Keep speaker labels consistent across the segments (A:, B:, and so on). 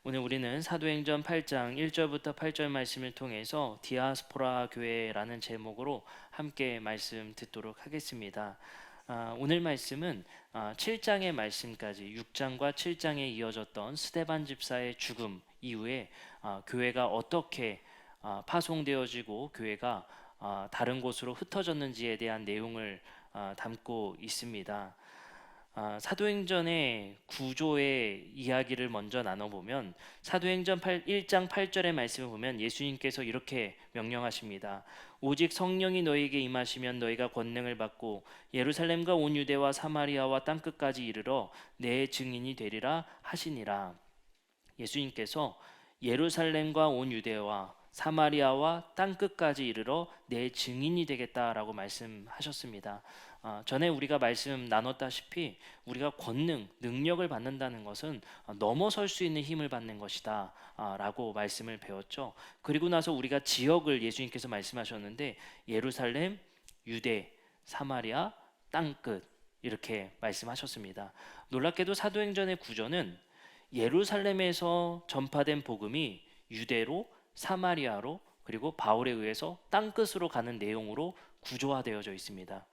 A: 오늘 우리는 사도행전 8장 1절부터 8절 말씀을 통해서 디아스포라 교회라는 제목으로 함께 말씀 듣도록 하겠습니다. 오늘 말씀은 7장의 말씀까지 6장과 7장에 이어졌던 스데반 집사의 죽음 이후에 교회가 어떻게 파송되어지고 교회가 다른 곳으로 흩어졌는지에 대한 내용을 담고 있습니다. 사도행전의 구조의 이야기를 먼저 나눠보면 사도행전 1장 8절의 말씀을 보면 예수님께서 이렇게 명령하십니다. 오직 성령이 너희에게 임하시면 너희가 권능을 받고 예루살렘과 온 유대와 사마리아와 땅끝까지 이르러 내 증인이 되리라 하시니라. 예수님께서 예루살렘과 온 유대와 사마리아와 땅끝까지 이르러 내 증인이 되겠다라고 말씀하셨습니다. 전에 우리가 말씀 나눴다시피 우리가 권능, 능력을 받는다는 것은 넘어설 수 있는 힘을 받는 것이다 라고 말씀을 배웠죠. 그리고 나서 우리가 지역을 예수님께서 말씀하셨는데 예루살렘, 유대, 사마리아, 땅끝 이렇게 말씀하셨습니다. 놀랍게도 사도행전의 구조는 예루살렘에서 전파된 복음이 유대로 사마리아로 그리고 바울에 의해서 땅끝으로 가는 내용으로 구조화되어져 있습니다.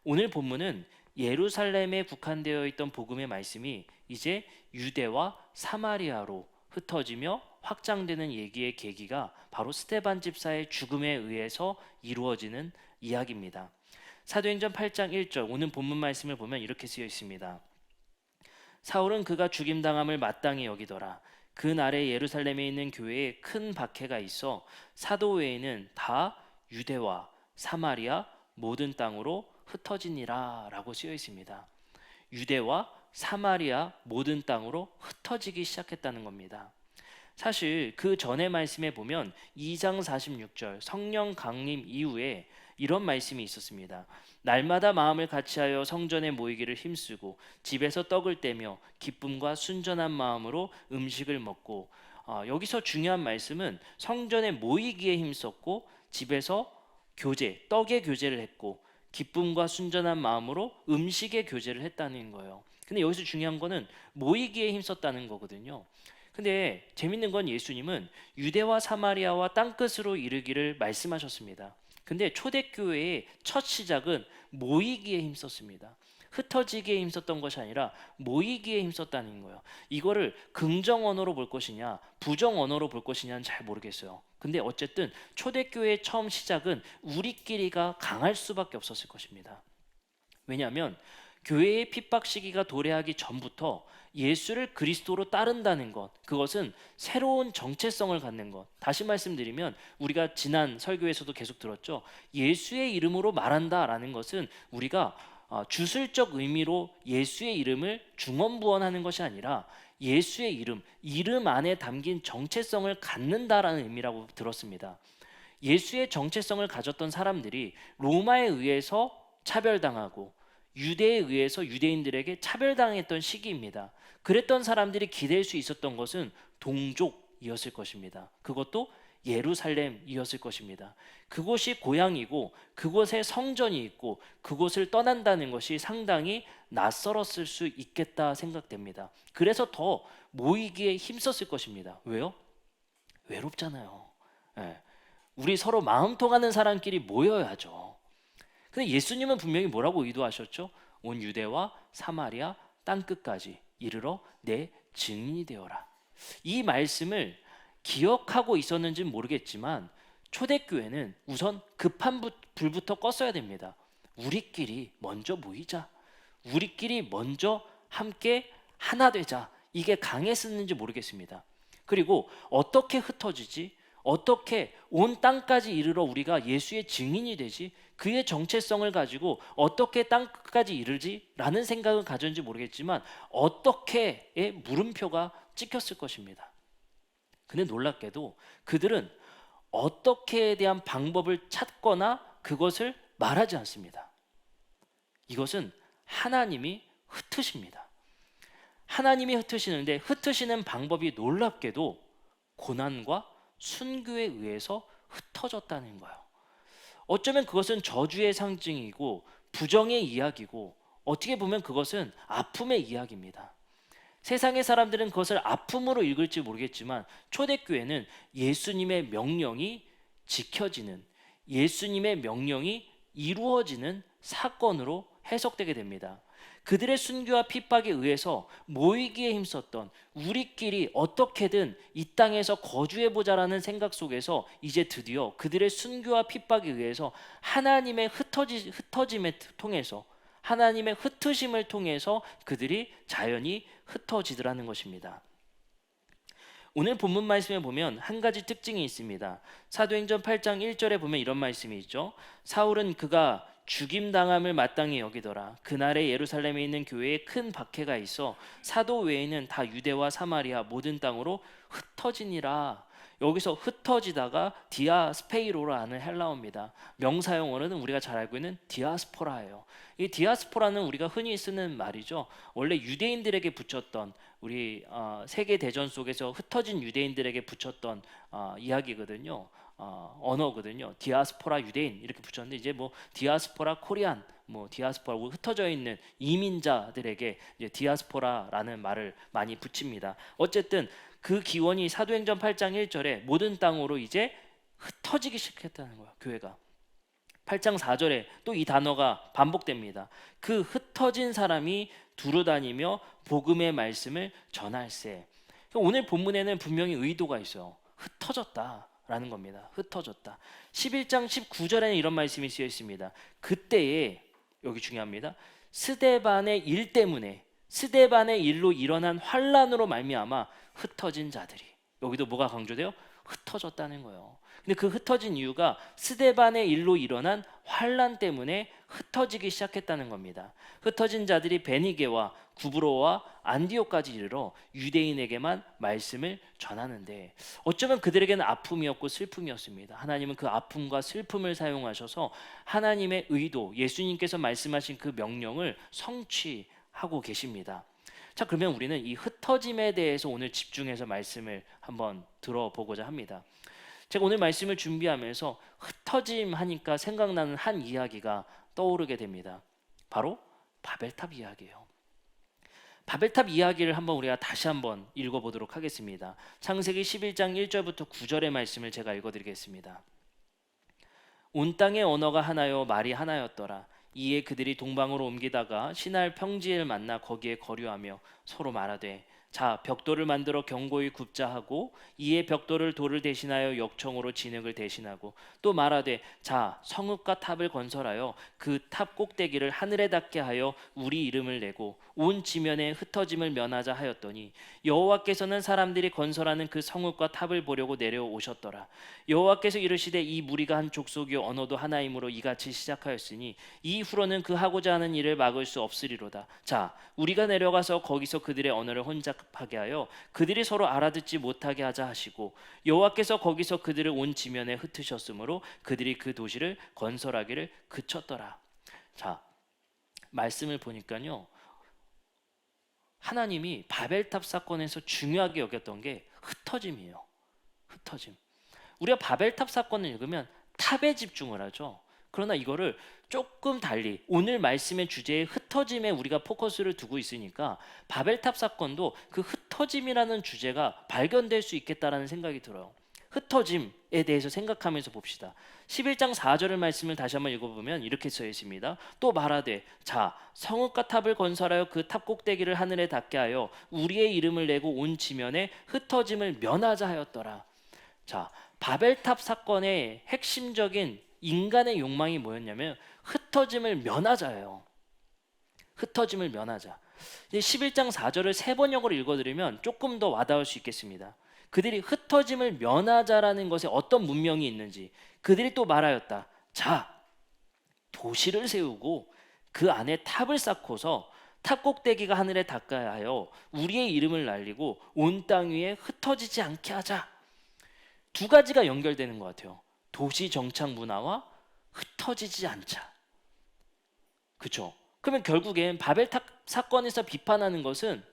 A: 오늘 본문은 예루살렘에 국한되어 있던 복음의 말씀이 이제 유대와 사마리아로 흩어지며 확장되는 얘기의 계기가 바로 스데반 집사의 죽음에 의해서 이루어지는 이야기입니다. 사도행전 8장 1절 오늘 본문 말씀을 보면 이렇게 쓰여 있습니다. 사울은 그가 죽임당함을 마땅히 여기더라. 그 날에 예루살렘에 있는 교회에 큰 박해가 있어 사도 외에는 다 유대와 사마리아 모든 땅으로 흩어지니라 라고 쓰여 있습니다. 유대와 사마리아 모든 땅으로 흩어지기 시작했다는 겁니다. 사실 그 전의 말씀에 보면 2장 46절 성령 강림 이후에 이런 말씀이 있었습니다. 날마다 마음을 같이하여 성전에 모이기를 힘쓰고 집에서 떡을 떼며 기쁨과 순전한 마음으로 음식을 먹고 여기서 중요한 말씀은 성전에 모이기에 힘썼고 집에서 떡의 교제를 했고 기쁨과 순전한 마음으로 음식의 교제를 했다는 거예요. 근데 여기서 중요한 거는 모이기에 힘썼다는 거거든요. 근데 재밌는 건 예수님은 유대와 사마리아와 땅끝으로 이르기를 말씀하셨습니다. 근데 초대교회의 첫 시작은 모이기에 힘썼습니다. 흩어지기에 힘썼던 것이 아니라 모이기에 힘썼다는 거예요. 이거를 긍정 언어로 볼 것이냐 부정 언어로 볼 것이냐는 잘 모르겠어요. 근데 어쨌든 초대교회의 처음 시작은 우리끼리가 강할 수밖에 없었을 것입니다. 왜냐하면 교회의 핍박 시기가 도래하기 전부터 예수를 그리스도로 따른다는 것, 그것은 새로운 정체성을 갖는 것. 다시 말씀드리면 우리가 지난 설교에서도 계속 들었죠. 예수의 이름으로 말한다라는 것은 우리가 주술적 의미로 예수의 이름을 중언부언하는 것이 아니라 예수의 이름 안에 담긴 정체성을 갖는다라는 의미라고 들었습니다. 예수의 정체성을 가졌던 사람들이 로마에 의해서 차별당하고 유대에 의해서 유대인들에게 차별당했던 시기입니다. 그랬던 사람들이 기댈 수 있었던 것은 동족이었을 것입니다. 그것도 예루살렘이었을 것입니다. 그곳이 고향이고 그곳에 성전이 있고 그곳을 떠난다는 것이 상당히 낯설었을 수 있겠다 생각됩니다. 그래서 더 모이기에 힘썼을 것입니다. 왜요? 외롭잖아요. 예. 우리 서로 마음 통하는 사람끼리 모여야죠. 근데 예수님은 분명히 뭐라고 의도하셨죠? 온 유대와 사마리아 땅끝까지 이르러 내 증인이 되어라. 이 말씀을 기억하고 있었는지는 모르겠지만 초대교회는 우선 급한 불부터 껐어야 됩니다. 우리끼리 먼저 모이자. 우리끼리 먼저 함께 하나 되자. 이게 강했었는지 모르겠습니다. 그리고 어떻게 흩어지지? 어떻게 온 땅까지 이르러 우리가 예수의 증인이 되지? 그의 정체성을 가지고 어떻게 땅까지 이르지? 라는 생각을 가졌는지 모르겠지만 어떻게의 물음표가 찍혔을 것입니다. 근데 놀랍게도 그들은 어떻게에 대한 방법을 찾거나 그것을 말하지 않습니다. 이것은 하나님이 흩으십니다. 하나님이 흩으시는데 흩으시는 방법이 놀랍게도 고난과 순교에 의해서 흩어졌다는 거예요. 어쩌면 그것은 저주의 상징이고 부정의 이야기고 어떻게 보면 그것은 아픔의 이야기입니다. 세상의 사람들은 그것을 아픔으로 읽을지 모르겠지만 초대교회는 예수님의 명령이 지켜지는, 예수님의 명령이 이루어지는 사건으로 해석되게 됩니다. 그들의 순교와 핍박에 의해서 모이기에 힘썼던, 우리끼리 어떻게든 이 땅에서 거주해보자라는 생각 속에서 이제 드디어 그들의 순교와 핍박에 의해서 하나님의 흩어짐을 통해서, 하나님의 흩으심을 통해서 그들이 자연히 흩어지더라는 것입니다. 오늘 본문 말씀에 보면 한 가지 특징이 있습니다. 사도행전 8장 1절에 보면 이런 말씀이 있죠. 사울은 그가 죽임당함을 마땅히 여기더라. 그날에 예루살렘에 있는 교회에 큰 박해가 있어 사도 외에는 다 유대와 사마리아 모든 땅으로 흩어지니라. 여기서 흩어지다가 디아스페이로라는 헬라어입니다. 명사용어로는 우리가 잘 알고 있는 디아스포라예요. 이 디아스포라는 우리가 흔히 쓰는 말이죠. 원래 유대인들에게 붙였던, 우리 세계 대전 속에서 흩어진 유대인들에게 붙였던 이야기거든요. 언어거든요. 디아스포라 유대인 이렇게 붙였는데 이제 뭐 디아스포라 코리안, 뭐 디아스포라 흩어져 있는 이민자들에게 이제 디아스포라라는 말을 많이 붙입니다. 어쨌든 그 기원이 사도행전 8장 1절에 모든 땅으로 이제 흩어지기 시작했다는 거예요. 교회가 8장 4절에 또 이 단어가 반복됩니다. 그 흩어진 사람이 두루다니며 복음의 말씀을 전할세. 오늘 본문에는 분명히 의도가 있어요. 흩어졌다라는 겁니다. 흩어졌다. 11장 19절에는 이런 말씀이 쓰여 있습니다. 그때에, 여기 중요합니다. 스데반의 일 때문에, 스데반의 일로 일어난 환란으로 말미암아 흩어진 자들이, 여기도 뭐가 강조돼요? 흩어졌다는 거예요. 근데 그 흩어진 이유가 스데반의 일로 일어난 환란 때문에 흩어지기 시작했다는 겁니다. 흩어진 자들이 베니게와 구브로와 안디옥까지 이르러 유대인에게만 말씀을 전하는데, 어쩌면 그들에게는 아픔이었고 슬픔이었습니다. 하나님은 그 아픔과 슬픔을 사용하셔서 하나님의 의도, 예수님께서 말씀하신 그 명령을 성취하고 계십니다. 자, 그러면 우리는 이 흩어짐에 대해서 오늘 집중해서 말씀을 한번 들어보고자 합니다. 제가 오늘 말씀을 준비하면서 흩어짐 하니까 생각나는 한 이야기가 떠오르게 됩니다. 바로 바벨탑 이야기예요. 바벨탑 이야기를 한번 우리가 다시 한번 읽어보도록 하겠습니다. 창세기 11장 1절부터 9절의 말씀을 제가 읽어드리겠습니다. 온 땅의 언어가 하나요 말이 하나였더라. 이에 그들이 동방으로 옮기다가 시날 평지를 만나 거기에 거류하며 서로 말하되, 자, 벽돌을 만들어 견고히 굽자 하고, 이에 벽돌을 돌을 대신하여 역청으로 진흙을 대신하고, 또 말하되, 자, 성읍과 탑을 건설하여 그 탑 꼭대기를 하늘에 닿게 하여 우리 이름을 내고 온 지면에 흩어짐을 면하자 하였더니, 여호와께서는 사람들이 건설하는 그 성읍과 탑을 보려고 내려오셨더라. 여호와께서 이르시되, 이 무리가 한 족속이요 언어도 하나이므로 이같이 시작하였으니 이후로는 그 하고자 하는 일을 막을 수 없으리로다. 자, 우리가 내려가서 거기서 그들의 언어를 혼잡하게 하여 그들이 서로 알아듣지 못하게 하자 하시고, 여호와께서 거기서 그들을 온 지면에 흩으셨으므로 그들이 그 도시를 건설하기를 그쳤더라. 자, 말씀을 보니까요, 하나님이 바벨탑 사건에서 중요하게 여겼던 게 흩어짐이에요. 흩어짐. 우리가 바벨탑 사건을 읽으면 탑에 집중을 하죠. 그러나 이거를 조금 달리 오늘 말씀의 주제에 흩어짐에 우리가 포커스를 두고 있으니까 바벨탑 사건도 그 흩어짐이라는 주제가 발견될 수 있겠다라는 생각이 들어요. 흩어짐에 대해서 생각하면서 봅시다. 11장 4절의 말씀을 다시 한번 읽어보면 이렇게 써 있습니다. 또 말하되, 자, 성읍과 탑을 건설하여 그 탑 꼭대기를 하늘에 닿게 하여 우리의 이름을 내고 온 지면에 흩어짐을 면하자 하였더라. 자, 바벨탑 사건의 핵심적인 인간의 욕망이 뭐였냐면 흩어짐을 면하자예요. 흩어짐을 면하자. 11장 4절을 세 번역으로 읽어드리면 조금 더 와닿을 수 있겠습니다. 그들이 흩어짐을 면하자라는 것에 어떤 문명이 있는지, 그들이 또 말하였다. 자, 도시를 세우고 그 안에 탑을 쌓고서 탑 꼭대기가 하늘에 닿게 하여 우리의 이름을 날리고 온 땅 위에 흩어지지 않게 하자. 두 가지가 연결되는 것 같아요. 도시 정착 문화와 흩어지지 않자. 그렇죠? 그러면 결국엔 바벨탑 사건에서 비판하는 것은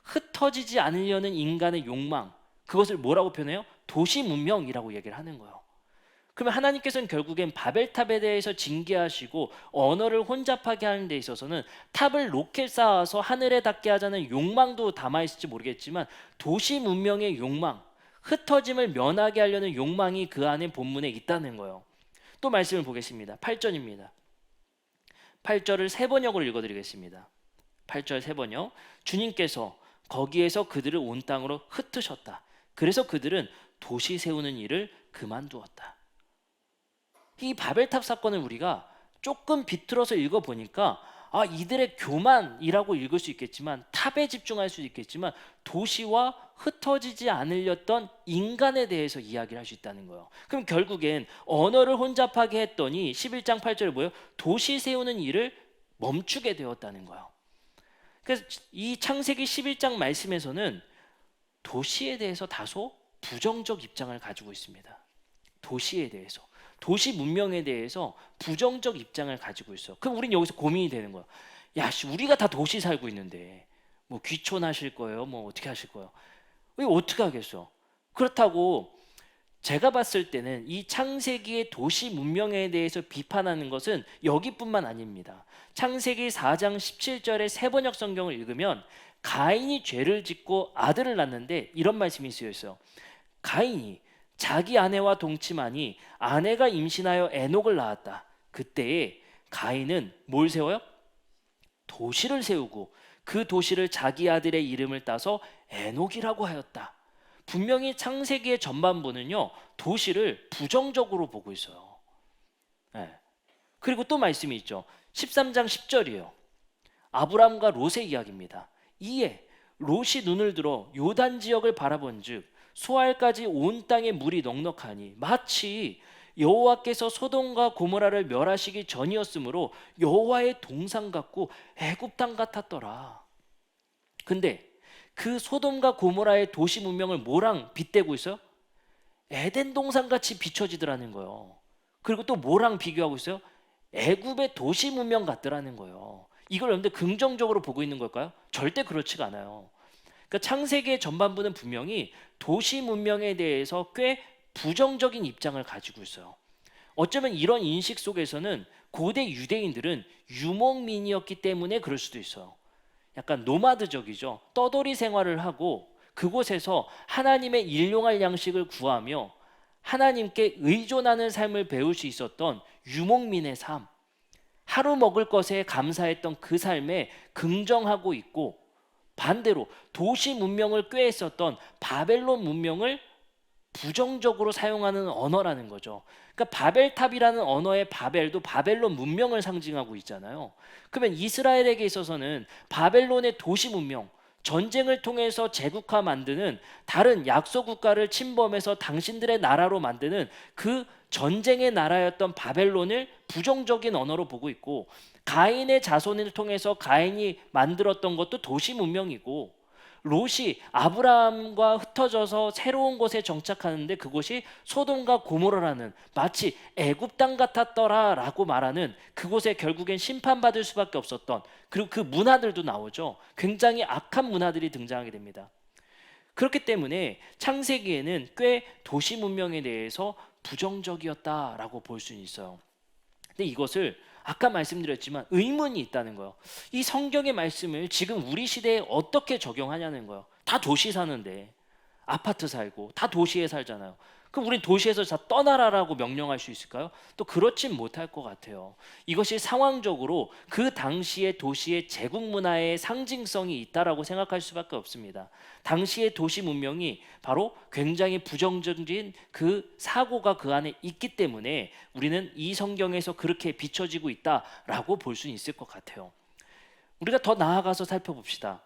A: 흩어지지 않으려는 인간의 욕망, 그것을 뭐라고 표현해요? 도시 문명이라고 얘기를 하는 거예요. 그러면 하나님께서는 결국엔 바벨탑에 대해서 징계하시고 언어를 혼잡하게 하는 데 있어서는 탑을 로켓 쌓아서 하늘에 닿게 하자는 욕망도 담아 있을지 모르겠지만 도시 문명의 욕망, 흩어짐을 면하게 하려는 욕망이 그 안에 본문에 있다는 거예요. 또 말씀을 보겠습니다. 8절입니다. 8절을 세 번역으로 읽어드리겠습니다. 8절 세 번역. 주님께서 거기에서 그들을 온 땅으로 흩으셨다. 그래서 그들은 도시 세우는 일을 그만두었다. 이 바벨탑 사건을 우리가 조금 비틀어서 읽어보니까 이들의 교만이라고 읽을 수 있겠지만, 탑에 집중할 수 있겠지만 도시와 흩어지지 않으렸던 인간에 대해서 이야기를 할 수 있다는 거예요. 그럼 결국엔 언어를 혼잡하게 했더니 11장 8절에 뭐예요? 도시 세우는 일을 멈추게 되었다는 거예요. 그래서 이 창세기 11장 말씀에서는 도시에 대해서 다소 부정적 입장을 가지고 있습니다. 도시에 대해서, 도시 문명에 대해서 부정적 입장을 가지고 있어. 그럼 우린 여기서 고민이 되는 거야. 우리가 다 도시 살고 있는데 뭐 귀촌하실 거예요? 뭐 어떻게 하실 거예요? 왜 어떻게 하겠어? 그렇다고 제가 봤을 때는 이 창세기의 도시 문명에 대해서 비판하는 것은 여기뿐만 아닙니다. 창세기 4장 17절의 세번역 성경을 읽으면 가인이 죄를 짓고 아들을 낳는데 이런 말씀이 쓰여 있어요. 가인이 자기 아내와 동침하니 아내가 임신하여 에녹을 낳았다. 그때에 가인은 뭘 세워요? 도시를 세우고 그 도시를 자기 아들의 이름을 따서 에녹이라고 하였다. 분명히 창세기의 전반부는요, 도시를 부정적으로 보고 있어요. 네. 그리고 또 말씀이 있죠. 13장 10절이에요. 아브람과 롯의 이야기입니다. 이에 롯이 눈을 들어 요단 지역을 바라본즉 소알까지 온 땅에 물이 넉넉하니 마치 여호와께서 소돔과 고모라를 멸하시기 전이었으므로 여호와의 동산 같고 애굽 땅 같았더라. 근데 그 소돔과 고모라의 도시 문명을 뭐랑 빗대고 있어요? 에덴 동산 같이 비춰지더라는 거예요. 그리고 또 뭐랑 비교하고 있어요? 애굽의 도시 문명 같더라는 거예요. 이걸 여러분들 긍정적으로 보고 있는 걸까요? 절대 그렇지가 않아요. 그러니까 창세기의 전반부는 분명히 도시 문명에 대해서 꽤 부정적인 입장을 가지고 있어요. 어쩌면 이런 인식 속에서는 고대 유대인들은 유목민이었기 때문에 그럴 수도 있어요. 약간 노마드적이죠. 떠돌이 생활을 하고 그곳에서 하나님의 일용할 양식을 구하며 하나님께 의존하는 삶을 배울 수 있었던 유목민의 삶, 하루 먹을 것에 감사했던 그 삶에 긍정하고 있고, 반대로 도시 문명을 꾀했었던 바벨론 문명을 부정적으로 사용하는 언어라는 거죠. 그러니까 바벨탑이라는 언어의 바벨도 바벨론 문명을 상징하고 있잖아요. 그러면 이스라엘에게 있어서는 바벨론의 도시 문명, 전쟁을 통해서 제국화 만드는 다른 약소 국가를 침범해서 당신들의 나라로 만드는 그 전쟁의 나라였던 바벨론을 부정적인 언어로 보고 있고, 가인의 자손을 통해서 가인이 만들었던 것도 도시 문명이고, 롯이 아브라함과 흩어져서 새로운 곳에 정착하는데 그곳이 소돔과 고모라라는 마치 애굽 땅 같았더라라고 말하는 그곳에 결국엔 심판받을 수밖에 없었던, 그리고 그 문화들도 나오죠. 굉장히 악한 문화들이 등장하게 됩니다. 그렇기 때문에 창세기에는 꽤 도시 문명에 대해서 부정적이었다라고 볼 수 있어요. 근데 이것을 아까 말씀드렸지만 의문이 있다는 거예요. 이 성경의 말씀을 지금 우리 시대에 어떻게 적용하냐는 거예요. 다 도시 사는데, 아파트 살고 다 도시에 살잖아요. 그럼 우린 도시에서 다 떠나라라고 명령할 수 있을까요? 또 그렇진 못할 것 같아요. 이것이 상황적으로 그 당시의 도시의 제국 문화의 상징성이 있다라고 생각할 수밖에 없습니다. 당시의 도시 문명이 바로 굉장히 부정적인 그 사고가 그 안에 있기 때문에 우리는 이 성경에서 그렇게 비춰지고 있다라고 볼 수 있을 것 같아요. 우리가 더 나아가서 살펴봅시다.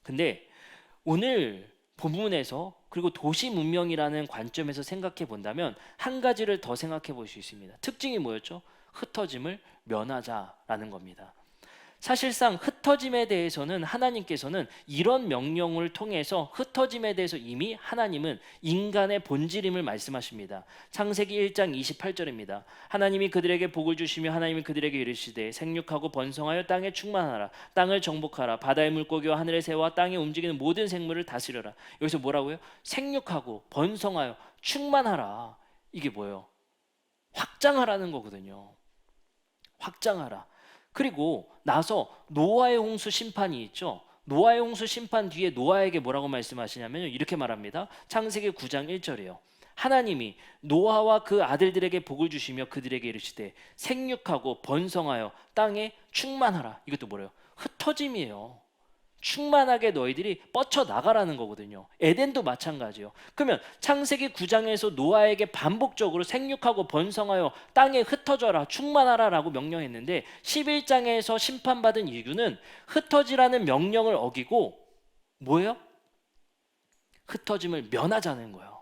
A: 근데 오늘 본문에서, 그리고 도시 문명이라는 관점에서 생각해 본다면 한 가지를 더 생각해 볼 수 있습니다. 특징이 뭐였죠? 흩어짐을 면하자라는 겁니다. 사실상 흩어짐에 대해서는 하나님께서는 이런 명령을 통해서 흩어짐에 대해서 이미 하나님은 인간의 본질임을 말씀하십니다. 창세기 1장 28절입니다. 하나님이 그들에게 복을 주시며 하나님이 그들에게 이르시되 생육하고 번성하여 땅에 충만하라. 땅을 정복하라. 바다의 물고기와 하늘의 새와 땅에 움직이는 모든 생물을 다스려라. 여기서 뭐라고요? 생육하고 번성하여 충만하라. 이게 뭐예요? 확장하라는 거거든요. 확장하라. 그리고 나서 노아의 홍수 심판이 있죠. 노아의 홍수 심판 뒤에 노아에게 뭐라고 말씀하시냐면 이렇게 말합니다. 창세기 9장 1절이에요. 하나님이 노아와 그 아들들에게 복을 주시며 그들에게 이르시되 생육하고 번성하여 땅에 충만하라. 이것도 뭐래요? 흩어짐이에요. 충만하게 너희들이 뻗쳐 나가라는 거거든요. 에덴도 마찬가지예요. 그러면 창세기 9장에서 노아에게 반복적으로 생육하고 번성하여 땅에 흩어져라, 충만하라 라고 명령했는데 11장에서 심판받은 이유는 흩어지라는 명령을 어기고 뭐예요? 흩어짐을 면하자는 거예요.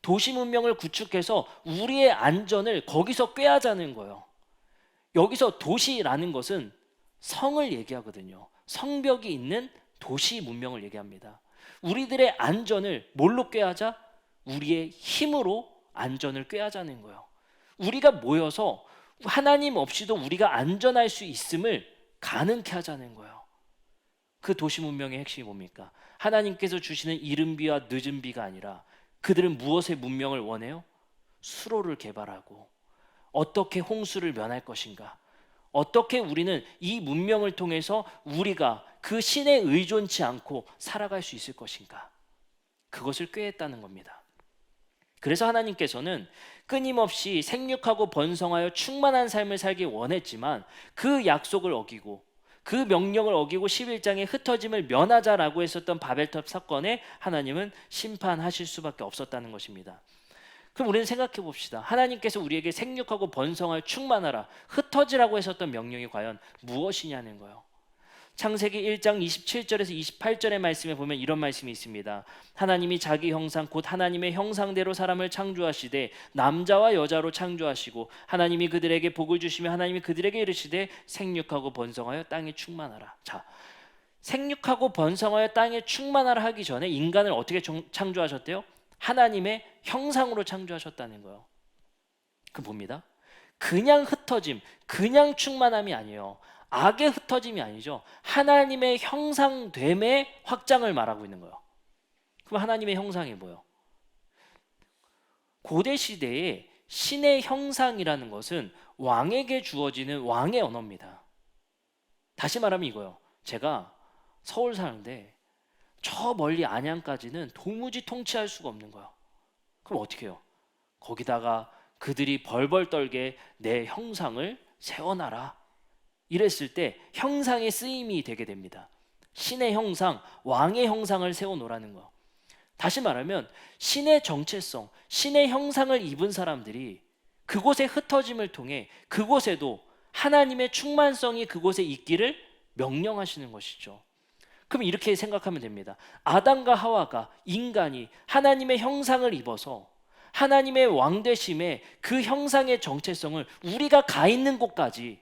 A: 도시 문명을 구축해서 우리의 안전을 거기서 꾀하자는 거예요. 여기서 도시라는 것은 성을 얘기하거든요. 성벽이 있는 도시 문명을 얘기합니다. 우리들의 안전을 뭘로 꾀하자? 우리의 힘으로 안전을 꾀하자는 거예요. 우리가 모여서 하나님 없이도 우리가 안전할 수 있음을 가능케 하자는 거예요. 그 도시 문명의 핵심이 뭡니까? 하나님께서 주시는 이른 비와 늦은 비가 아니라 그들은 무엇의 문명을 원해요? 수로를 개발하고 어떻게 홍수를 면할 것인가? 어떻게 우리는 이 문명을 통해서 우리가 그 신에 의존치 않고 살아갈 수 있을 것인가? 그것을 꾀했다는 겁니다. 그래서 하나님께서는 끊임없이 생육하고 번성하여 충만한 삶을 살기 원했지만 그 약속을 어기고 그 명령을 어기고 11장에 흩어짐을 면하자라고 했었던 바벨탑 사건에 하나님은 심판하실 수밖에 없었다는 것입니다. 그럼 우리는 생각해 봅시다. 하나님께서 우리에게 생육하고 번성하여 충만하라, 흩어지라고 했었던 명령이 과연 무엇이냐는 거예요. 창세기 1장 27절에서 28절의 말씀에 보면 이런 말씀이 있습니다. 하나님이 자기 형상 곧 하나님의 형상대로 사람을 창조하시되 남자와 여자로 창조하시고 하나님이 그들에게 복을 주시며 하나님이 그들에게 이르시되 생육하고 번성하여 땅에 충만하라. 자, 생육하고 번성하여 땅에 충만하라 하기 전에 인간을 어떻게 창조하셨대요? 하나님의 형상으로 창조하셨다는 거예요. 그 봅니다. 그냥 흩어짐, 그냥 충만함이 아니에요. 악의 흩어짐이 아니죠. 하나님의 형상됨의 확장을 말하고 있는 거예요. 그럼 하나님의 형상이 뭐예요? 고대 시대에 신의 형상이라는 것은 왕에게 주어지는 왕의 언어입니다. 다시 말하면 이거예요. 제가 서울 사는데 저 멀리 안양까지는 도무지 통치할 수가 없는 거예요. 그럼 어떻게 해요? 거기다가 그들이 벌벌 떨게 내 형상을 세워놔라. 이랬을 때 형상의 쓰임이 되게 됩니다. 신의 형상, 왕의 형상을 세워놓으라는 거. 다시 말하면 신의 정체성, 신의 형상을 입은 사람들이 그곳의 흩어짐을 통해 그곳에도 하나님의 충만성이 그곳에 있기를 명령하시는 것이죠. 그럼 이렇게 생각하면 됩니다. 아담과 하와가 인간이 하나님의 형상을 입어서 하나님의 왕되심의 그 형상의 정체성을 우리가 가 있는 곳까지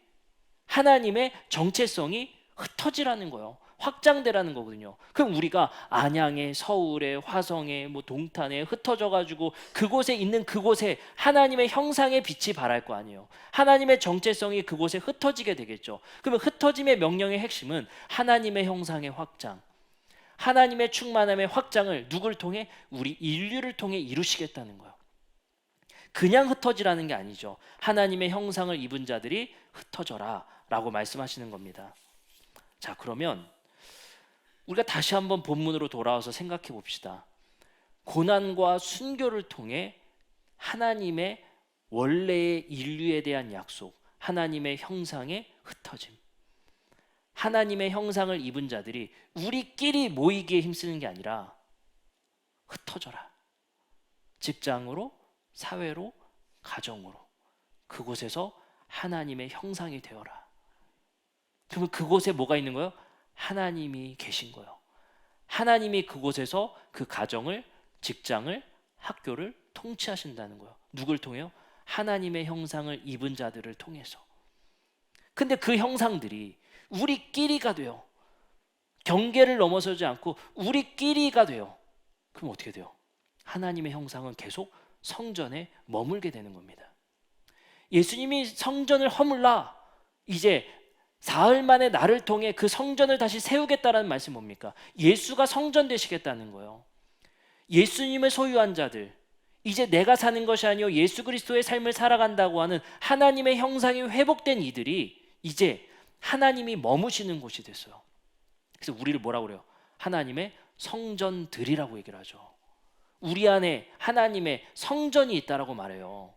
A: 하나님의 정체성이 흩어지라는 거예요. 확장되라는 거거든요. 그럼 우리가 안양에, 서울에, 화성에, 동탄에 흩어져 가지고 그곳에 있는 그곳에 하나님의 형상의 빛이 발할 거 아니에요. 하나님의 정체성이 그곳에 흩어지게 되겠죠. 그러면 흩어짐의 명령의 핵심은 하나님의 형상의 확장, 하나님의 충만함의 확장을 누굴 통해? 우리 인류를 통해 이루시겠다는 거예요. 그냥 흩어지라는 게 아니죠. 하나님의 형상을 입은 자들이 흩어져라 라고 말씀하시는 겁니다. 자, 그러면 우리가 다시 한번 본문으로 돌아와서 생각해 봅시다. 고난과 순교를 통해 하나님의 원래의 인류에 대한 약속, 하나님의 형상의 흩어짐, 하나님의 형상을 입은 자들이 우리끼리 모이기에 힘쓰는 게 아니라 흩어져라. 직장으로, 사회로, 가정으로, 그곳에서 하나님의 형상이 되어라. 그러면 그곳에 뭐가 있는 거예요? 하나님이 계신 거예요. 하나님이 그곳에서 그 가정을, 직장을, 학교를 통치하신다는 거예요. 누굴 통해요? 하나님의 형상을 입은 자들을 통해서. 근데 그 형상들이 우리끼리가 돼요. 경계를 넘어서지 않고 우리끼리가 돼요. 그럼 어떻게 돼요? 하나님의 형상은 계속 성전에 머물게 되는 겁니다. 예수님이 성전을 허물라, 이제 사흘 만에 나를 통해 그 성전을 다시 세우겠다라는 말씀이 뭡니까? 예수가 성전 되시겠다는 거예요. 예수님을 소유한 자들, 이제 내가 사는 것이 아니요 예수 그리스도의 삶을 살아간다고 하는 하나님의 형상이 회복된 이들이 이제 하나님이 머무시는 곳이 됐어요. 그래서 우리를 뭐라고 그래요? 하나님의 성전들이라고 얘기를 하죠. 우리 안에 하나님의 성전이 있다라고 말해요.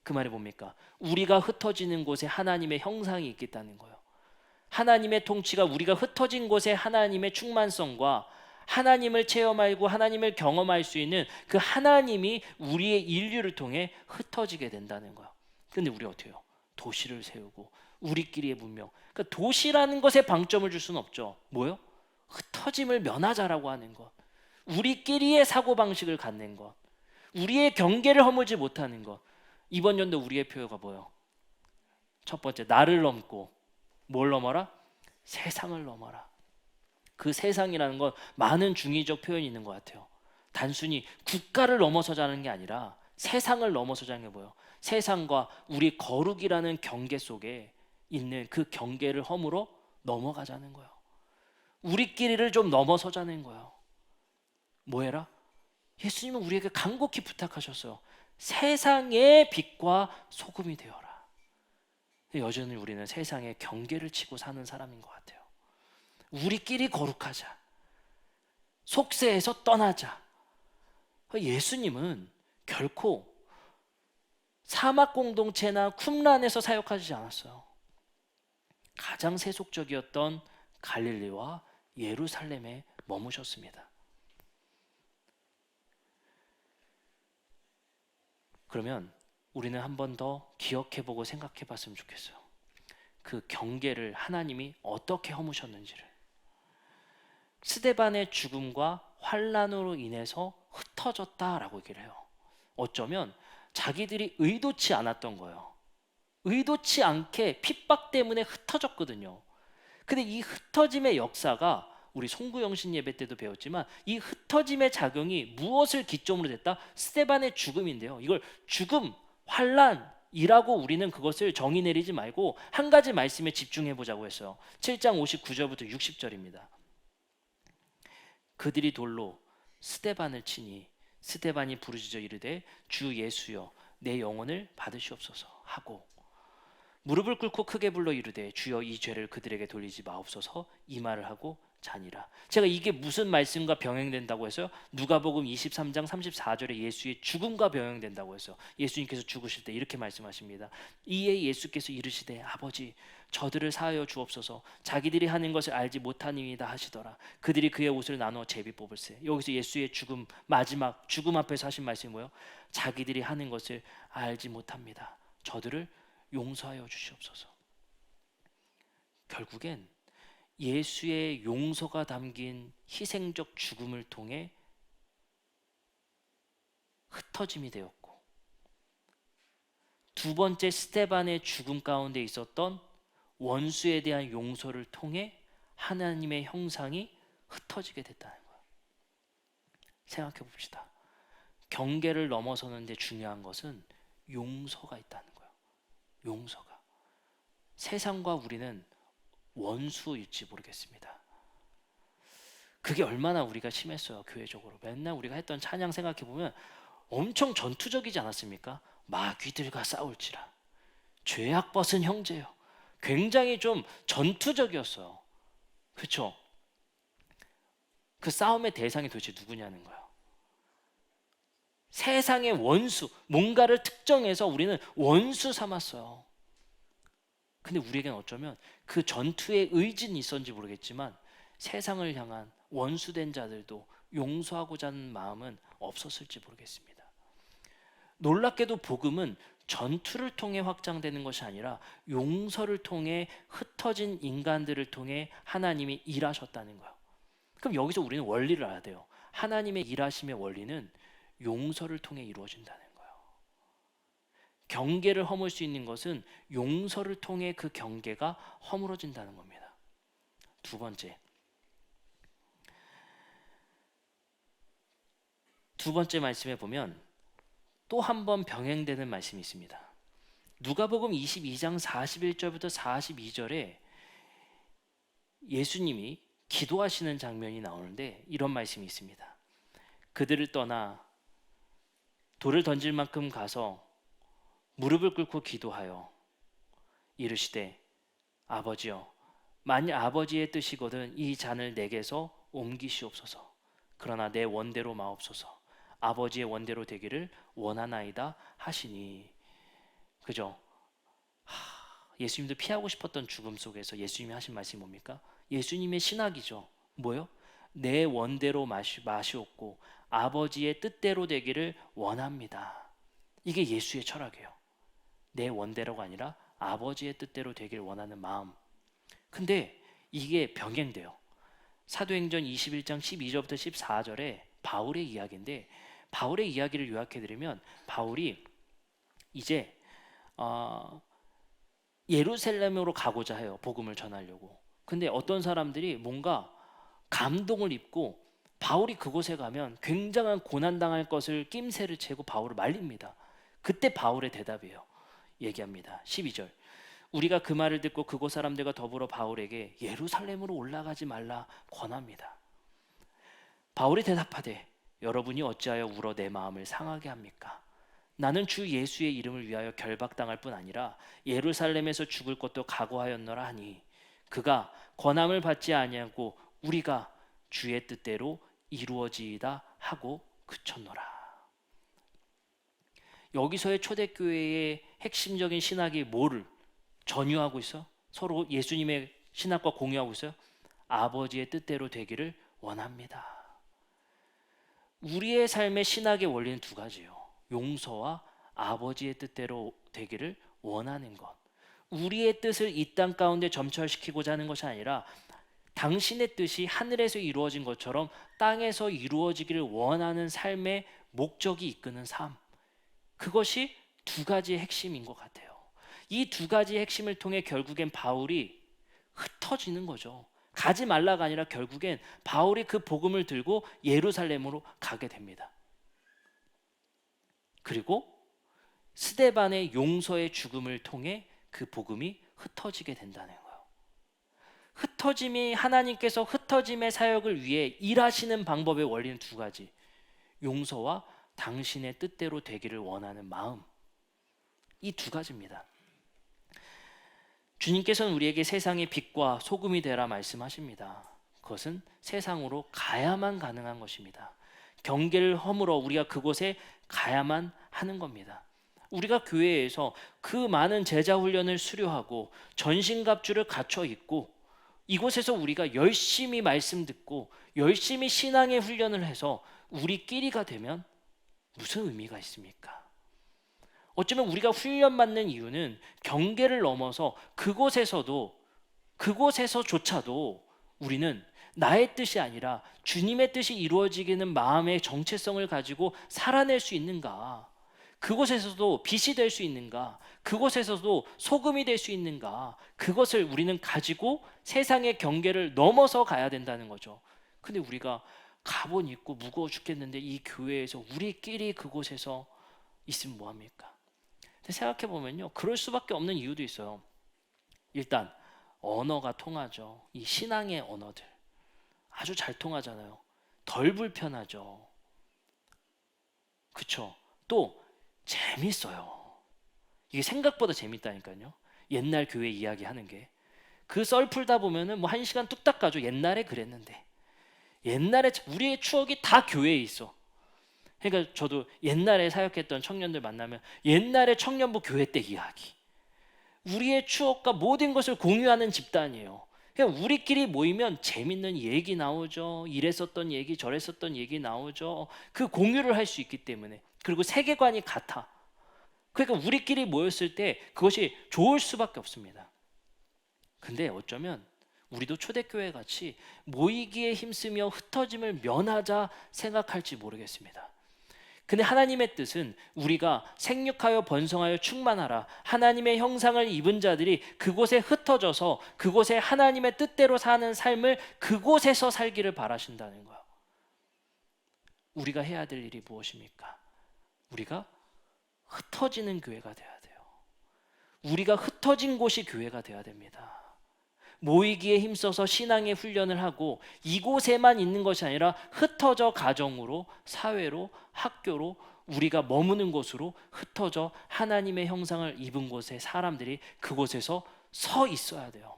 A: 그 말이 뭡니까? 우리가 흩어지는 곳에 하나님의 형상이 있겠다는 거예요. 하나님의 통치가 우리가 흩어진 곳에 하나님의 충만성과 하나님을 체험하고 하나님을 경험할 수 있는 그 하나님이 우리의 인류를 통해 흩어지게 된다는 거예요. 근데 우리 어떻게 해요? 도시를 세우고 우리끼리의 문명. 그러니까 도시라는 것에 방점을 줄 수는 없죠. 뭐요? 흩어짐을 면하자라고 하는 것. 우리끼리의 사고방식을 갖는 것. 우리의 경계를 허물지 못하는 것. 이번 연도 우리의 표어가 뭐예요? 첫 번째, 나를 넘고 뭘 넘어라? 세상을 넘어라. 그 세상이라는 건 많은 중의적 표현이 있는 것 같아요. 단순히 국가를 넘어서자는 게 아니라 세상을 넘어서자는 게 뭐예요? 세상과 우리 거룩이라는 경계 속에 있는 그 경계를 허물어 넘어가자는 거예요. 우리끼리를 좀 넘어서자는 거예요. 뭐 해라? 예수님은 우리에게 간곡히 부탁하셨어요. 세상의 빛과 소금이 되어라. 여전히 우리는 세상에 경계를 치고 사는 사람인 것 같아요. 우리끼리 거룩하자. 속세에서 떠나자. 예수님은 결코 사막 공동체나 쿰란에서 사역하지 않았어요. 가장 세속적이었던 갈릴리와 예루살렘에 머무셨습니다. 그러면 우리는 한 번 더 기억해보고 생각해봤으면 좋겠어요. 그 경계를 하나님이 어떻게 허무셨는지를. 스데반의 죽음과 환란으로 인해서 흩어졌다라고 얘기를 해요. 어쩌면 자기들이 의도치 않았던 거예요. 의도치 않게 핍박 때문에 흩어졌거든요. 근데 이 흩어짐의 역사가 우리 송구영신 예배 때도 배웠지만 이 흩어짐의 작용이 무엇을 기점으로 됐다? 스데반의 죽음인데요. 이걸 죽음, 환란이라고 우리는 그것을 정의 내리지 말고 한 가지 말씀에 집중해 보자고 했어요. 7장 59절부터 60절입니다. 그들이 돌로 스데반을 치니 스데반이 부르짖어 이르되 주 예수여 내 영혼을 받으시옵소서 하고 무릎을 꿇고 크게 불러 이르되 주여 이 죄를 그들에게 돌리지 마옵소서 이 말을 하고 자니라. 제가 이게 무슨 말씀과 병행된다고 했어요? 누가복음 23장 34절에 예수의 죽음과 병행된다고 했어요. 예수님께서 죽으실 때 이렇게 말씀하십니다. 이에 예수께서 이르시되 아버지 저들을 사하여 주옵소서 자기들이 하는 것을 알지 못하니이다 하시더라. 그들이 그의 옷을 나누어 제비 뽑을세. 여기서 예수의 죽음, 마지막 죽음 앞에서 하신 말씀이 뭐예요? 자기들이 하는 것을 알지 못합니다. 저들을 용서하여 주시옵소서. 결국엔 예수의 용서가 담긴 희생적 죽음을 통해 흩어짐이 되었고, 두 번째 스데반의 죽음 가운데 있었던 원수에 대한 용서를 통해 하나님의 형상이 흩어지게 됐다는 거예요. 생각해 봅시다. 경계를 넘어서는데 중요한 것은 용서가 있다는 거예요. 용서가. 세상과 우리는 원수일지 모르겠습니다. 그게 얼마나 우리가 심했어요. 교회적으로 맨날 우리가 했던 찬양 생각해보면 엄청 전투적이지 않았습니까? 마귀들과 싸울지라 죄악 벗은 형제요. 굉장히 좀 전투적이었어요. 그렇죠? 그 싸움의 대상이 도대체 누구냐는 거예요. 세상의 원수, 뭔가를 특정해서 우리는 원수 삼았어요. 근데 우리에겐 어쩌면 그 전투의 의지는 있었는지 모르겠지만 세상을 향한 원수된 자들도 용서하고자 하는 마음은 없었을지 모르겠습니다. 놀랍게도 복음은 전투를 통해 확장되는 것이 아니라 용서를 통해 흩어진 인간들을 통해 하나님이 일하셨다는 거예요. 그럼 여기서 우리는 원리를 알아야 돼요. 하나님의 일하심의 원리는 용서를 통해 이루어진다는 거예요. 경계를 허물 수 있는 것은 용서를 통해 그 경계가 허물어진다는 겁니다. 두 번째 말씀에 보면 또 한 번 병행되는 말씀이 있습니다. 누가복음 22장 41절부터 42절에 예수님이 기도하시는 장면이 나오는데 이런 말씀이 있습니다. 그들을 떠나 돌을 던질 만큼 가서 무릎을 꿇고 기도하여 이르시되 아버지여, 만일 아버지의 뜻이거든 이 잔을 내게서 옮기시옵소서. 그러나 내 원대로 마옵소서. 아버지의 원대로 되기를 원하나이다 하시니. 그죠? 예수님도 피하고 싶었던 죽음 속에서 예수님이 하신 말씀이 뭡니까? 예수님의 신학이죠. 뭐요? 내 원대로 마시옵고 아버지의 뜻대로 되기를 원합니다. 이게 예수의 철학이에요. 내 원대로가 아니라 아버지의 뜻대로 되기를 원하는 마음. 근데 이게 병행돼요. 사도행전 21장 12절부터 14절에 바울의 이야기인데, 바울의 이야기를 요약해드리면 바울이 이제 예루살렘으로 가고자 해요. 복음을 전하려고. 근데 어떤 사람들이 뭔가 감동을 입고 바울이 그곳에 가면 굉장한 고난당할 것을 낌새를 채고 바울을 말립니다. 그때 바울의 대답이에요. 얘기합니다. 12절. 우리가 그 말을 듣고 그곳 사람들과 더불어 바울에게 예루살렘으로 올라가지 말라 권합니다. 바울이 대답하되 여러분이 어찌하여 울어 내 마음을 상하게 합니까? 나는 주 예수의 이름을 위하여 결박당할 뿐 아니라 예루살렘에서 죽을 것도 각오하였노라 하니 그가 권함을 받지 아니하고 우리가 주의 뜻대로 이루어지이다 하고 그쳤노라. 여기서의 초대교회의 핵심적인 신학이 뭐를 전유하고 있어? 서로 예수님의 신학과 공유하고 있어요? 아버지의 뜻대로 되기를 원합니다. 우리의 삶의 신학의 원리는 두 가지예요. 용서와 아버지의 뜻대로 되기를 원하는 것. 우리의 뜻을 이 땅 가운데 점철시키고자 하는 것이 아니라 당신의 뜻이 하늘에서 이루어진 것처럼 땅에서 이루어지기를 원하는 삶의 목적이 이끄는 삶. 그것이 두 가지의 핵심인 것 같아요. 이 두 가지의 핵심을 통해 결국엔 바울이 흩어지는 거죠. 가지 말라가 아니라 결국엔 바울이 그 복음을 들고 예루살렘으로 가게 됩니다. 그리고 스데반의 용서의 죽음을 통해 그 복음이 흩어지게 된다는 거예요. 흩어짐이 하나님께서 흩어짐의 사역을 위해 일하시는 방법의 원리는 두 가지. 용서와 당신의 뜻대로 되기를 원하는 마음. 이 두 가지입니다. 주님께서는 우리에게 세상의 빛과 소금이 되라 말씀하십니다. 그것은 세상으로 가야만 가능한 것입니다. 경계를 허물어 우리가 그곳에 가야만 하는 겁니다. 우리가 교회에서 그 많은 제자 훈련을 수료하고 전신갑주를 갖춰 입고 이곳에서 우리가 열심히 말씀 듣고 열심히 신앙의 훈련을 해서 우리끼리가 되면 무슨 의미가 있습니까? 어쩌면 우리가 훈련받는 이유는 경계를 넘어서 그곳에서조차도 우리는 나의 뜻이 아니라 주님의 뜻이 이루어지기는 마음의 정체성을 가지고 살아낼 수 있는가? 그곳에서도 빛이 될 수 있는가? 그곳에서도 소금이 될 수 있는가? 그것을 우리는 가지고 세상의 경계를 넘어서 가야 된다는 거죠. 근데 우리가 가본 있고 무거워 죽겠는데 이 교회에서 우리끼리 그곳에서 있으면 뭐합니까? 생각해 보면요, 그럴 수밖에 없는 이유도 있어요. 일단 언어가 통하죠. 이 신앙의 언어들 아주 잘 통하잖아요. 덜 불편하죠. 그쵸? 또 재밌어요. 이게 생각보다 재밌다니까요. 옛날 교회 이야기하는 게 그 썰 풀다 보면은 뭐 1시간 뚝딱 가죠. 옛날에 그랬는데, 옛날에 우리의 추억이 다 교회에 있어. 그러니까 저도 옛날에 사역했던 청년들 만나면 옛날에 청년부 교회 때 이야기, 우리의 추억과 모든 것을 공유하는 집단이에요. 그냥 우리끼리 모이면 재밌는 얘기 나오죠. 이랬었던 얘기 저랬었던 얘기 나오죠. 그 공유를 할 수 있기 때문에. 그리고 세계관이 같아. 그러니까 우리끼리 모였을 때 그것이 좋을 수밖에 없습니다. 근데 어쩌면 우리도 초대교회 같이 모이기에 힘쓰며 흩어짐을 면하자 생각할지 모르겠습니다. 근데 하나님의 뜻은 우리가 생육하여 번성하여 충만하라, 하나님의 형상을 입은 자들이 그곳에 흩어져서 그곳에 하나님의 뜻대로 사는 삶을 그곳에서 살기를 바라신다는 거예요. 우리가 해야 될 일이 무엇입니까? 우리가 흩어지는 교회가 돼야 돼요. 우리가 흩어진 곳이 교회가 돼야 됩니다. 모이기에 힘써서 신앙의 훈련을 하고 이곳에만 있는 것이 아니라 흩어져 가정으로, 사회로, 학교로 우리가 머무는 곳으로 흩어져 하나님의 형상을 입은 곳에 사람들이 그곳에서 서 있어야 돼요.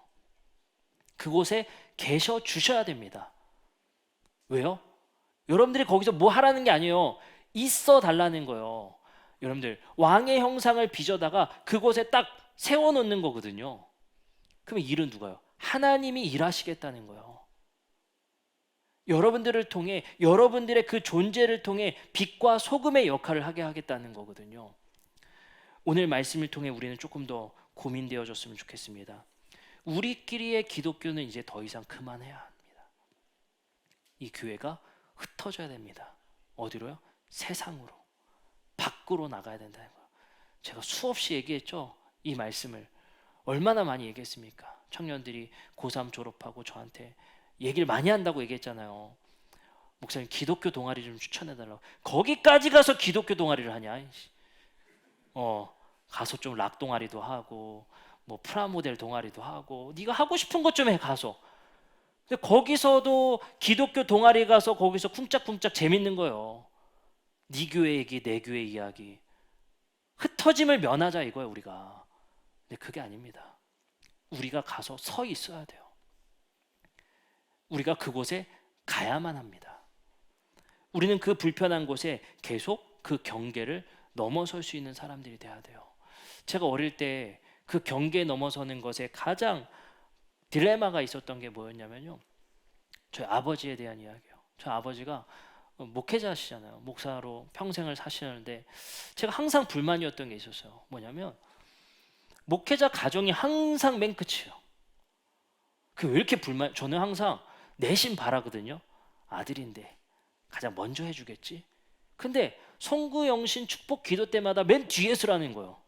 A: 그곳에 계셔 주셔야 됩니다. 왜요? 여러분들이 거기서 뭐 하라는 게 아니에요. 있어 달라는 거예요. 여러분들 왕의 형상을 빚어다가 그곳에 딱 세워놓는 거거든요. 그러면 일은 누가요? 하나님이 일하시겠다는 거예요. 여러분들을 통해, 여러분들의 그 존재를 통해 빛과 소금의 역할을 하게 하겠다는 거거든요. 오늘 말씀을 통해 우리는 조금 더 고민되어졌으면 좋겠습니다. 우리끼리의 기독교는 이제 더 이상 그만해야 합니다. 이 교회가 흩어져야 됩니다. 어디로요? 세상으로, 밖으로 나가야 된다는 거예요. 제가 수없이 얘기했죠. 이 말씀을 얼마나 많이 얘기했습니까? 청년들이 고3 졸업하고 저한테 얘기를 많이 한다고 얘기했잖아요. 목사님 기독교 동아리 좀 추천해달라고. 거기까지 가서 기독교 동아리를 하냐? 가서 좀 락 동아리도 하고 뭐 프라모델 동아리도 하고 네가 하고 싶은 것 좀 해 가서. 근데 거기서도 기독교 동아리 가서 거기서 쿵짝쿵짝 재밌는 거예요. 네 교회 얘기, 내 교회 이야기. 흩어짐을 면하자 이거예요 우리가. 근데 그게 아닙니다. 우리가 가서 서 있어야 돼요. 우리가 그곳에 가야만 합니다. 우리는 그 불편한 곳에 계속 그 경계를 넘어설 수 있는 사람들이 돼야 돼요. 제가 어릴 때 그 경계 넘어서는 것에 가장 딜레마가 있었던 게 뭐였냐면요. 저희 아버지에 대한 이야기예요. 저희 아버지가 목회자시잖아요. 목사로 평생을 사시는데 제가 항상 불만이었던 게 있었어요. 뭐냐면 목회자 가정이 항상 맨 끝이에요. 그 왜 이렇게 저는 항상 내심 바라거든요. 아들인데 가장 먼저 해주겠지. 근데 송구영신 축복 기도 때마다 맨 뒤에 서라는 거예요.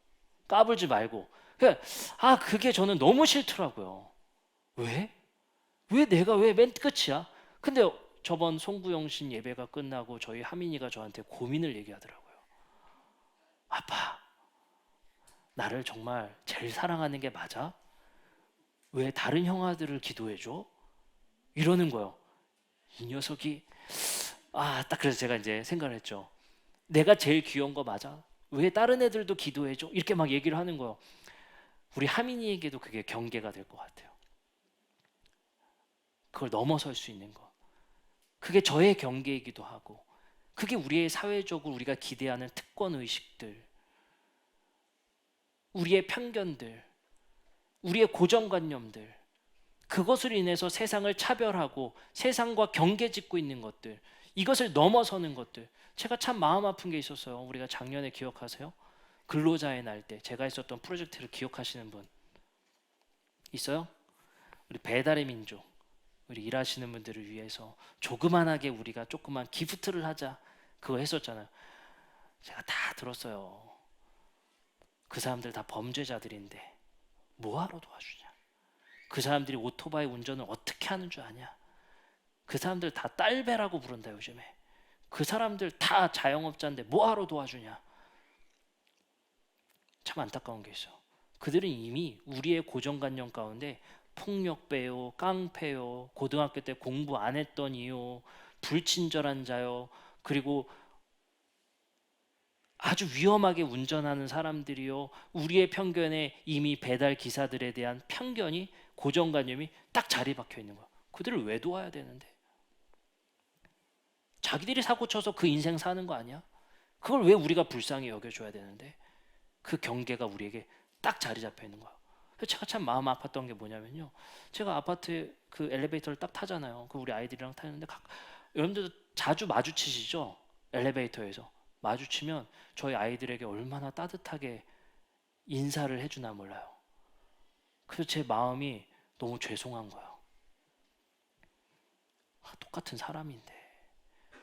A: 까불지 말고. 그게 저는 너무 싫더라고요. 왜? 내가 왜 맨 끝이야? 근데 저번 송구영신 예배가 끝나고 저희 하민이가 저한테 고민을 얘기하더라고요. 아빠, 나를 정말 제일 사랑하는 게 맞아? 왜 다른 형아들을 기도해줘? 이러는 거예요. 이 녀석이 딱 그래서 제가 이제 생각을 했죠. 내가 제일 귀여운 거 맞아? 왜 다른 애들도 기도해줘? 이렇게 막 얘기를 하는 거예요. 우리 하민이에게도 그게 경계가 될 것 같아요. 그걸 넘어설 수 있는 거. 그게 저의 경계이기도 하고 그게 우리의 사회적으로 우리가 기대하는 특권 의식들, 우리의 편견들, 우리의 고정관념들, 그것으로 인해서 세상을 차별하고 세상과 경계 짓고 있는 것들, 이것을 넘어서는 것들. 제가 참 마음 아픈 게 있었어요. 우리가 작년에 기억하세요? 근로자의 날 때 제가 했었던 프로젝트를 기억하시는 분 있어요? 우리 배달의 민족, 우리 일하시는 분들을 위해서 조그만하게 우리가 조그만 기프트를 하자, 그거 했었잖아요. 제가 다 들었어요. 그 사람들 다 범죄자들인데 뭐하러 도와주냐? 그 사람들이 오토바이 운전을 어떻게 하는 줄 아냐? 그 사람들 다 딸배라고 부른다 요즘에. 그 사람들 다 자영업자인데 뭐하러 도와주냐? 참 안타까운 게 있어. 그들은 이미 우리의 고정관념 가운데 폭력배요, 깡패요, 고등학교 때 공부 안 했더니요, 불친절한 자요, 그리고 아주 위험하게 운전하는 사람들이요, 우리의 편견에 이미 배달 기사들에 대한 편견이, 고정관념이 딱 자리 박혀 있는 거야. 그들을 왜 도와야 되는데? 자기들이 사고 쳐서 그 인생 사는 거 아니야? 그걸 왜 우리가 불쌍히 여겨줘야 되는데? 그 경계가 우리에게 딱 자리 잡혀 있는 거야. 그래서 제가 참 마음 아팠던 게 뭐냐면요. 제가 아파트에 그 엘리베이터를 딱 타잖아요. 그 우리 아이들이랑 타는데 여러분들도 자주 마주치시죠? 엘리베이터에서. 마주치면 저희 아이들에게 얼마나 따뜻하게 인사를 해주나 몰라요. 그래서 제 마음이 너무 죄송한 거예요. 똑같은 사람인데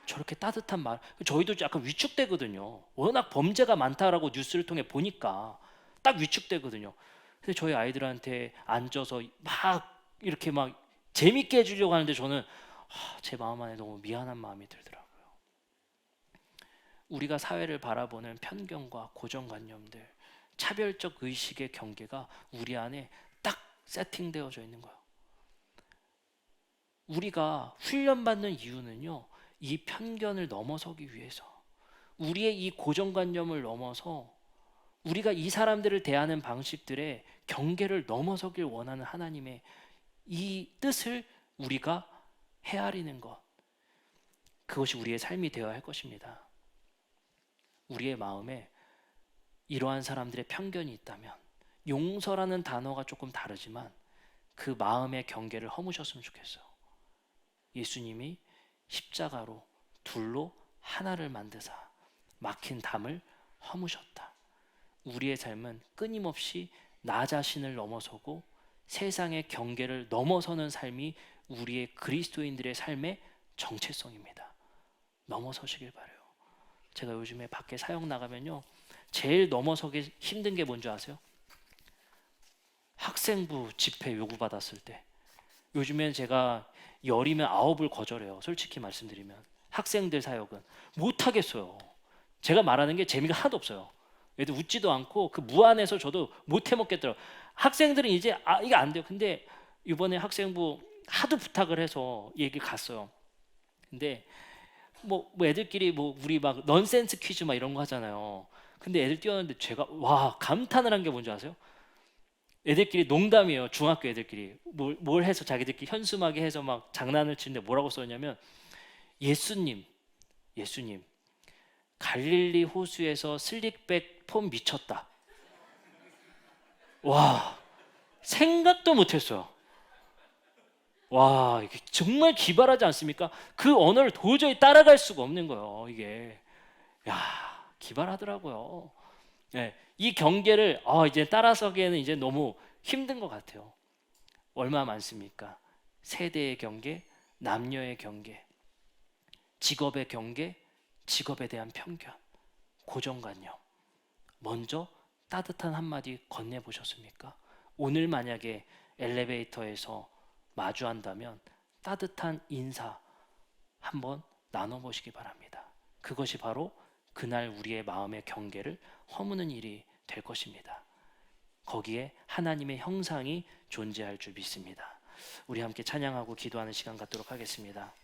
A: 저렇게 따뜻한 말, 저희도 약간 위축되거든요. 워낙 범죄가 많다라고 뉴스를 통해 보니까 딱 위축되거든요. 근데 저희 아이들한테 앉아서 막 이렇게 막 재밌게 해주려고 하는데 저는 제 마음 안에 너무 미안한 마음이 들더라고요. 우리가 사회를 바라보는 편견과 고정관념들, 차별적 의식의 경계가 우리 안에 딱 세팅되어져 있는 거예요. 우리가 훈련받는 이유는요, 이 편견을 넘어서기 위해서, 우리의 이 고정관념을 넘어서 우리가 이 사람들을 대하는 방식들의 경계를 넘어서길 원하는 하나님의 이 뜻을 우리가 헤아리는 것, 그것이 우리의 삶이 되어야 할 것입니다. 우리의 마음에 이러한 사람들의 편견이 있다면 용서라는 단어가 조금 다르지만 그 마음의 경계를 허무셨으면 좋겠어요. 예수님이 십자가로 둘로 하나를 만드사 막힌 담을 허무셨다. 우리의 삶은 끊임없이 나 자신을 넘어서고 세상의 경계를 넘어서는 삶이 우리의 그리스도인들의 삶의 정체성입니다. 넘어서시길 바라요. 제가 요즘에 밖에 사역 나가면요, 제일 넘어서기 힘든 게 뭔지 아세요? 학생부 집회 요구받았을 때. 요즘엔 제가 열이면 9을 거절해요. 솔직히 말씀드리면 학생들 사역은 못하겠어요. 제가 말하는 게 재미가 하나도 없어요. 애들 웃지도 않고 그 무안해서 저도 못 해먹겠더라고요. 학생들은 이제 이게 안 돼요. 근데 이번에 학생부 하도 부탁을 해서 얘기 갔어요. 근데 뭐 애들끼리 뭐 우리 막 넌센스 퀴즈 막 이런 거 하잖아요. 근데 애들 뛰었는데 제가 와 감탄을 한 게 뭔지 아세요? 애들끼리 농담이에요. 중학교 애들끼리 뭘 해서 자기들끼리 현수막에 해서 막 장난을 치는데 뭐라고 썼냐면 예수님 갈릴리 호수에서 슬릭백 폼 미쳤다. 와 생각도 못했어요. 와 이게 정말 기발하지 않습니까? 그 언어를 도저히 따라갈 수가 없는 거예요. 이게 야 기발하더라고요. 네, 이 경계를 이제 따라서기에는 이제 너무 힘든 것 같아요. 얼마 많습니까? 세대의 경계, 남녀의 경계, 직업의 경계, 직업에 대한 편견, 고정관념. 먼저 따뜻한 한마디 건네보셨습니까? 오늘 만약에 엘리베이터에서 마주한다면 따뜻한 인사 한번 나눠보시기 바랍니다. 그것이 바로 그날 우리의 마음의 경계를 허무는 일이 될 것입니다. 거기에 하나님의 형상이 존재할 줄 믿습니다. 우리 함께 찬양하고 기도하는 시간 갖도록 하겠습니다.